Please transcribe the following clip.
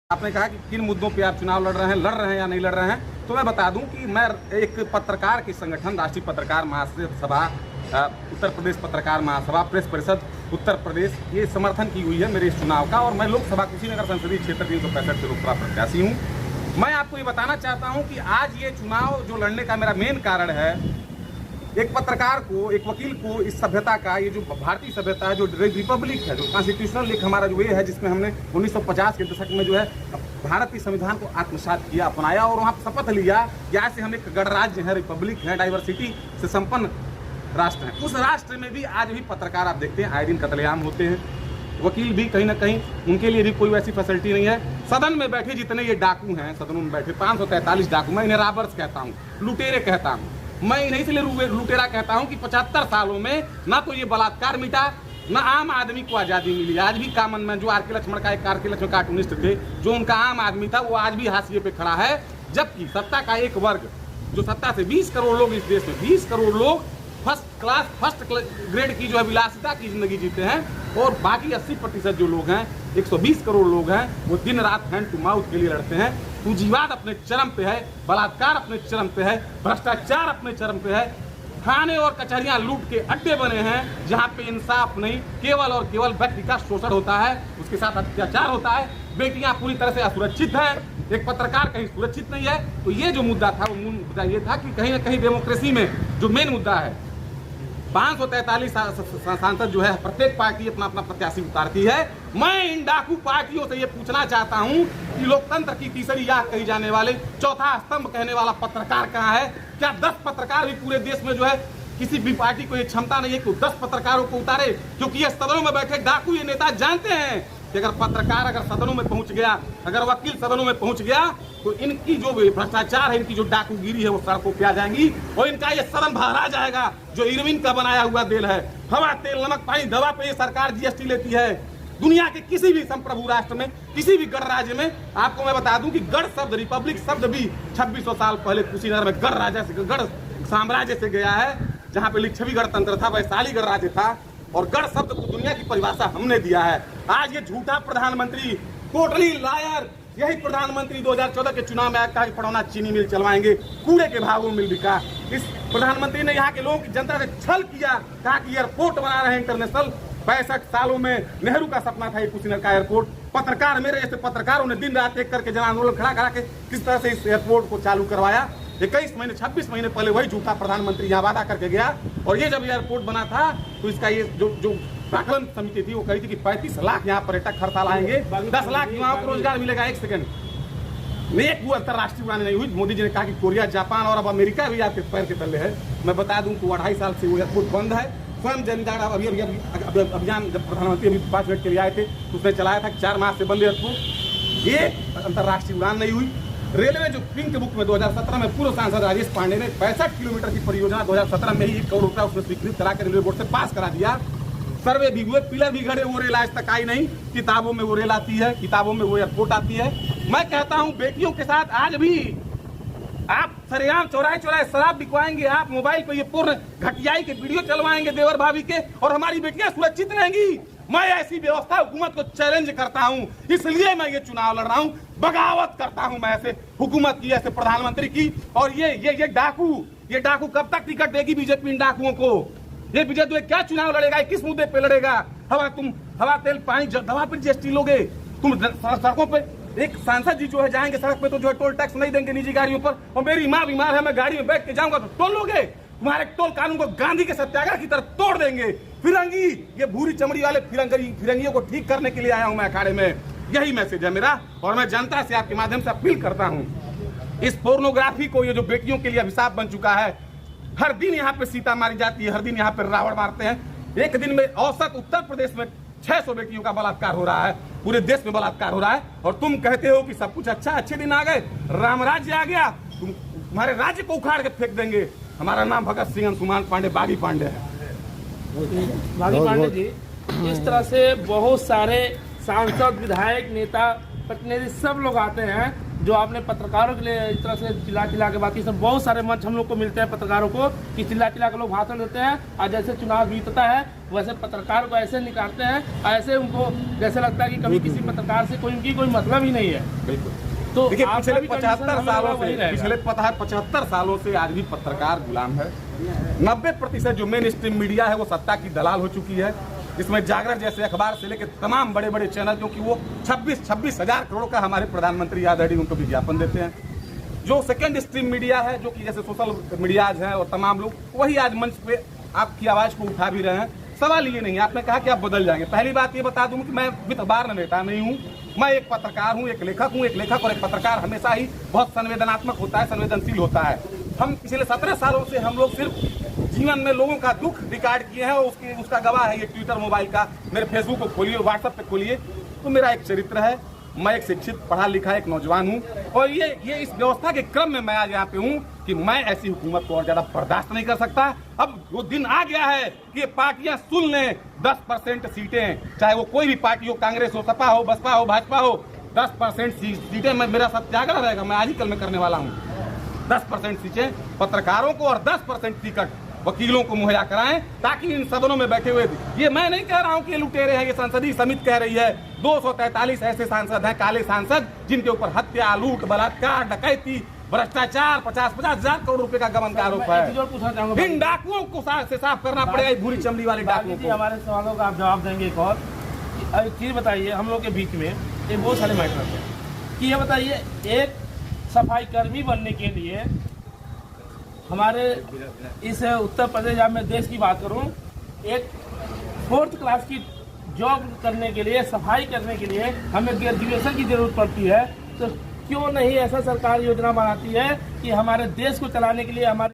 आपने कहा कि किन मुद्दों पे आप चुनाव लड़ रहे हैं या नहीं लड़ रहे हैं, तो मैं बता दूं कि मैं एक पत्रकार के संगठन राष्ट्रीय पत्रकार महासभा, उत्तर प्रदेश पत्रकार महासभा, प्रेस परिषद उत्तर प्रदेश, ये समर्थन की हुई है मेरे इस चुनाव का। और मैं लोकसभा कुशीनगर संसदीय क्षेत्र 365 से लोकसभा प्रत्याशी हूँ। मैं आपको ये बताना चाहता हूँ कि आज ये चुनाव जो लड़ने का मेरा मेन कारण है, एक पत्रकार को, एक वकील को इस सभ्यता का, ये जो भारतीय सभ्यता है, जो रिपब्लिक है, जो कॉन्स्टिट्यूशनल लीग हमारा जो ये है, जिसमें हमने 1950 के दशक में जो है भारत के संविधान को आत्मसात किया, अपनाया और वहाँ शपथ लिया कि आज से हम एक गणराज्य है, रिपब्लिक है, डाइवर्सिटी से संपन्न राष्ट्र है। उस राष्ट्र में भी आज भी पत्रकार आप देखते हैं आए दिन कत्लेआम होते हैं। वकील भी कहीं ना कहीं, उनके लिए भी कोई वैसी फैसिलिटी नहीं है। सदन में बैठे जितने ये डाकू हैं, सदनों में बैठे 543 डाकू, मैं इन्हें रॉबर्स कहता हूँ, लुटेरे कहता हूँ। मैं इन्हीं इसलिए लुटेरा कहता हूं कि 75 सालों में ना तो ये बलात्कार मिटा, ना आम आदमी को आज़ादी मिली। आज भी कामन मैन, जो आर.के. लक्ष्मण का एक आर.के. लक्ष्मण कार्टूनिस्ट थे, जो उनका आम आदमी था, वो आज भी हाशिए पे खड़ा है। जबकि सत्ता का एक वर्ग, जो सत्ता से 20 करोड़ लोग इस देश में, 20 करोड़ लोग फर्स्ट ग्रेड की जो है विलासिता की जिंदगी जीते हैं, और बाकी 80% जो लोग हैं, 120 करोड़ लोग हैं, वो दिन रात हैंड टू माउथ के लिए लड़ते हैं। पूंजीवाद अपने चरम पे है, बलात्कार अपने चरम पे है, भ्रष्टाचार अपने चरम पे है, थाने और कचहरियां लूट के अड्डे बने हैं, जहां पे इंसाफ नहीं, केवल और केवल व्यक्ति का शोषण होता है, उसके साथ अत्याचार होता है। बेटियां पूरी तरह से असुरक्षित हैं, एक पत्रकार कहीं सुरक्षित नहीं है। तो ये जो मुद्दा था, वो मुद्दा ये था कि कहीं ना कहीं डेमोक्रेसी में जो मेन मुद्दा है, 543 सांसद जो है, प्रत्येक पार्टी अपना अपना प्रत्याशी उतारती है। मैं इन डाकू पार्टियों से ये पूछना चाहता हूं कि लोकतंत्र की तीसरी आंख कही जाने वाले, चौथा स्तंभ कहने वाला पत्रकार कहां है? क्या 10 पत्रकार भी पूरे देश में जो है, किसी भी पार्टी को ये क्षमता नहीं है कि 10 पत्रकारों को उतारे? क्योंकि ये सदनों में बैठे डाकू, ये नेता जानते हैं कि अगर पत्रकार अगर सदनों में पहुंच गया, अगर वकील सदनों में पहुंच गया, तो इनकी जो भ्रष्टाचार है, इनकी जो डाकूगिरी है, वो सड़कों पे आ जाएंगी और इनका ये सदन भरा जाएगा, जो इरविन का बनाया हुआ देल है। हवा, तेल, नमक, पानी, दवा पे ये सरकार जीएसटी लेती है। दुनिया के किसी भी संप्रभु राष्ट्र में, किसी भी गणराज्य में, आपको मैं बता दूं कि गण शब्द, रिपब्लिक शब्द भी 2600 साल पहले कुशीनगर में गण साम्राज्य से गया है, जहाँ पे लिच्छवी गणतंत्र था, वैशाली गणराज्य था। और गण शब्द को दुनिया की परिभाषा हमने दिया है। आज ये झूठा प्रधानमंत्री, टोटली लायर, यही प्रधानमंत्री 2014 के चुनाव में कहा कि पड़ौना चीनी मिल चलवाएंगे, कूड़े के भावों में मिल बिका। इस प्रधानमंत्री ने यहाँ के लोगों की जनता से छल किया, कहा कि एयरपोर्ट बना रहे हैं इंटरनेशनल। 65 सालों में नेहरू का सपना था ये कुशीनगर का एयरपोर्ट। पत्रकार, मेरे जैसे पत्रकारों ने दिन रात एक करके जन आंदोलन खड़ा करा के किस तरह से इस एयरपोर्ट को चालू करवाया। 26 महीने पहले वही झूठा प्रधानमंत्री यहाँ वादा करके गया। और ये जब एयरपोर्ट बना था, तो इसका ये जो प्राकलन समिति थी, वो कही थी कि 35 लाख यहाँ पर्यटक हर साल आएंगे, 10 लाख युवाओं को रोजगार मिलेगा। एक सेकंड में एक वो अंतर्राष्ट्रीय उड़ानें नहीं हुई। मोदी जी ने कहा कि कोरिया, जापान और अब अमेरिका भी आपके पैर के तले है। मैं बता दूं कि 2.5 साल से वो एयरपोर्ट बंद है। स्वयं जनजागरण अभियान, जब प्रधानमंत्री अभी 5 मिनट के लिए आए थे, तो उसने चलाया था कि 4 माह से बंद एयरपोर्ट। ये अंतर्राष्ट्रीय उड़ान नहीं हुई। रेलवे जो पिंक बुक में 2017 में पूर्व सांसद राजेश पांडे ने 65 किलोमीटर की परियोजना 2017 में ही 1 करोड़ रुपया उसमें स्वीकृत करा के रेलवे बोर्ड से पास करा दिया। सर्वे भी हुए, पिलर भी गड़े, वो रेल आज तक आई नहीं। किताबों में वो रेल आती है, किताबों में वो एयरपोर्ट आती है। मैं कहता हूं, बेटियों के साथ आज भी आप सरेआम चौराहे शराब बिकवाएंगे, आप मोबाइल पे ये पूर्ण घटियाई के वीडियो चलवाएंगे देवर भाभी के, और हमारी बेटियां सुरक्षित रहेंगी। मैं ऐसी व्यवस्था हुकूमत को चैलेंज करता हूं, इसलिए मैं ये चुनाव लड़ रहा हूं। बगावत करता हूं मैं ऐसे हुकूमत की, ऐसे प्रधानमंत्री की। और ये डाकू कब तक टिकट देगी बीजेपी इन डाकुओं को? ये बीजेपी क्या चुनाव लड़ेगा? किस मुद्दे पे लड़ेगा? हवा, तेल, पानी, दवा पर जीएसटी लोगे तुम? सड़कों पे एक सांसद जी जो है जाएंगे सड़क पे, तो जो है टोल टैक्स नहीं देंगे निजी गाड़ियों पर। और मेरी माँ बीमार है, मैं गाड़ी में बैठ के जाऊंगा तो टोल लोगे? तुम्हारे टोल कानून को गांधी के सत्याग्रह की तरह तोड़ देंगे। फिरंगी, ये भूरी चमड़ी वाले फिरंगियों को ठीक करने के लिए आया हूं मैं अखाड़े में। यही मैसेज है मेरा। और मैं जनता से आपके माध्यम से अपील करता हूं, इस पोर्नोग्राफी को, ये जो बेटियों के लिए अभिशाप बन चुका है, हर दिन यहाँ पे सीता मारी जाती है, हर दिन यहाँ पे रावण मारते हैं। एक दिन में औसत उत्तर प्रदेश में 600 बेटियों का बलात्कार हो रहा है, पूरे देश में बलात्कार हो रहा है। और तुम कहते हो कि सब कुछ अच्छा, अच्छे दिन आ गए, राम राज्य आ गया, तुम्हारे राज्य को उखाड़ के फेंक देंगे। हमारा नाम भगत सिंह, अंशुमान पांडे, बागी पांडे है। बागी पांडे जी, इस तरह से बहुत सारे सांसद, विधायक, नेता, प्रतिनिधि सब लोग आते हैं, जो आपने पत्रकारों के लिए इस तरह से चिल्ला चिल्ला के बात की, सब बहुत सारे मंच हम लोग को मिलते हैं पत्रकारों को कि चिल्ला चिल्ला के लोग भाषण देते हैं, और जैसे चुनाव बीतता है वैसे पत्रकार को ऐसे निकालते हैं, ऐसे उनको जैसे लगता है कि कभी किसी पत्रकार से उनकी कोई मतलब ही नहीं है। बिल्कुल। तो देखिए आपका पिछले भी 75 सालों से आज भी पत्रकार गुलाम है। 90% जो मेन स्ट्रीम मीडिया है वो सत्ता की दलाल हो चुकी है, जिसमें जागरण जैसे अखबार से लेकर तमाम बड़े बड़े चैनल, क्योंकि वो 26 हजार करोड़ का हमारे प्रधानमंत्री आदरणीय उनको विज्ञापन देते हैं। जो सेकेंड स्ट्रीम मीडिया है, जो कि जैसे सोशल मीडियाज हैं और तमाम लोग वही आज मंच पे आपकी आवाज को उठा भी रहे हैं। सवाल ये नहीं, आपने कहा कि आप बदल जाएंगे। पहली बात ये बता दूं कि मैं वित्त बार नेता नहीं हूं, मैं एक पत्रकार हूं, एक लेखक हूं। एक लेखक और एक पत्रकार हमेशा ही बहुत संवेदनात्मक होता है, संवेदनशील होता है। हम पिछले 17 सालों से हम लोग सिर्फ जीवन में लोगों का दुख रिकॉर्ड किए हैं, और उसका गवाह है ये ट्विटर मोबाइल का। मेरे फेसबुक को खोलिए, व्हाट्सएप पे खोलिए, तो मेरा एक चरित्र है। मैं एक शिक्षित पढ़ा लिखा एक नौजवान हूं, और ये इस व्यवस्था के क्रम में मैं आज यहाँ पे हूं कि मैं ऐसी हुकूमत को और ज्यादा बर्दाश्त नहीं कर सकता। अब वो दिन आ गया है कि ये पार्टियां सुन लें 10% सीटें, चाहे वो कोई भी पार्टी हो, कांग्रेस हो, सपा हो, बसपा हो, भाजपा हो, 10% सीटें मेरा सत्याग्रह रहेगा। मैं आज ही कल में करने वाला हूँ। 10% सीटें पत्रकारों को और 10% टिकट वकीलों को मुहैया कराएं, ताकि इन सदनों में बैठे हुए, ये मैं नहीं कह रहा हूं कि ये लुटेरे हैं, ये संसदीय समिति कह रही है। 243 ऐसे सांसद हैं, काले सांसद, जिनके ऊपर हत्या, लूट, बलात्कार, डकैती, भ्रष्टाचार, 50 हजार करोड़ रुपए का गबन का आरोप है। इन डाकुओं को से साफ करना पड़ेगा, भूरी चमड़ी वाले डाकुओं को। हमारे सवालों का आप जवाब देंगे। एक और चीज बताइए, हम लोग के बीच में ये बहुत सारे मैटर हैं कि ये बताइए, एक सफाई कर्मी बनने के लिए हमारे इस उत्तर प्रदेश, या मैं देश की बात करूं, एक 4th क्लास की जॉब करने के लिए, सफाई करने के लिए हमें ग्रेजुएशन की जरूरत पड़ती है। तो क्यों नहीं ऐसा सरकार योजना बनाती है कि हमारे देश को चलाने के लिए हमारे